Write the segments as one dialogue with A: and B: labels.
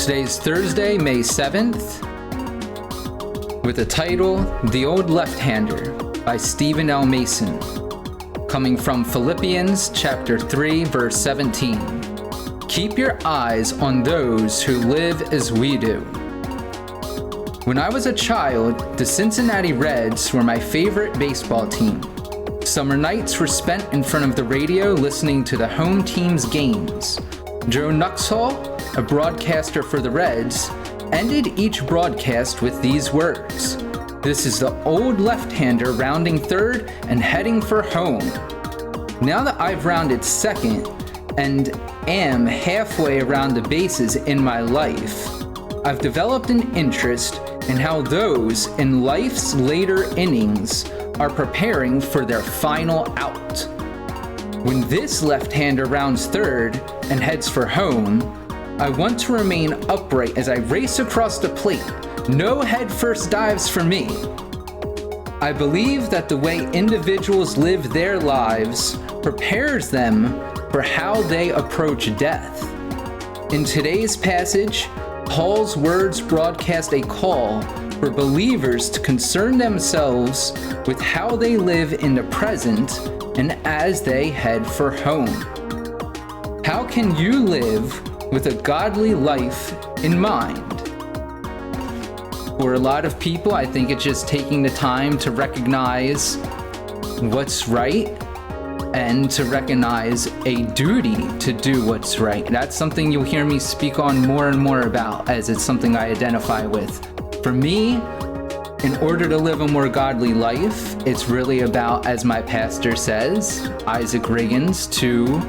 A: Today's Thursday, May 7th, with the title, The Old Left-Hander by Stephen L. Mason, coming from Philippians chapter 3, verse 17. Keep your eyes on those who live as we do. When I was a child, the Cincinnati Reds were my favorite baseball team. Summer nights were spent in front of the radio listening to the home team's games. Joe Nuxhall, a broadcaster for the Reds, ended each broadcast with these words: "This is the old left-hander rounding third and heading for home." Now that I've rounded second and am halfway around the bases in my life, I've developed an interest in how those in life's later innings are preparing for their final out. When this left-hander rounds third and heads for home, I want to remain upright as I race across the plate. No head-first dives for me. I believe that the way individuals live their lives prepares them for how they approach death. In today's passage, Paul's words broadcast a call for believers to concern themselves with how they live in the present and as they head for home. How can you live with a godly life in mind? For a lot of people, I think it's just taking the time to recognize what's right and to recognize a duty to do what's right. That's something you'll hear me speak on more and more about, as it's something I identify with. For me, in order to live a more godly life, it's really about, as my pastor says, Isaac Riggins, to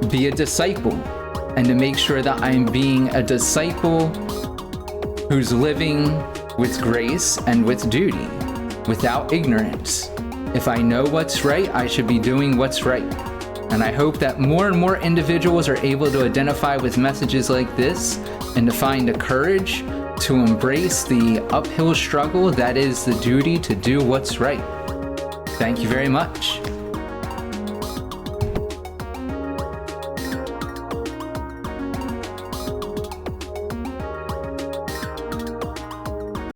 A: be a disciple and to make sure that I'm being a disciple who's living with grace and with duty, without ignorance. If I know what's right, I should be doing what's right. And I hope that more and more individuals are able to identify with messages like this and to find the courage to embrace the uphill struggle that is the duty to do what's right. Thank you very much.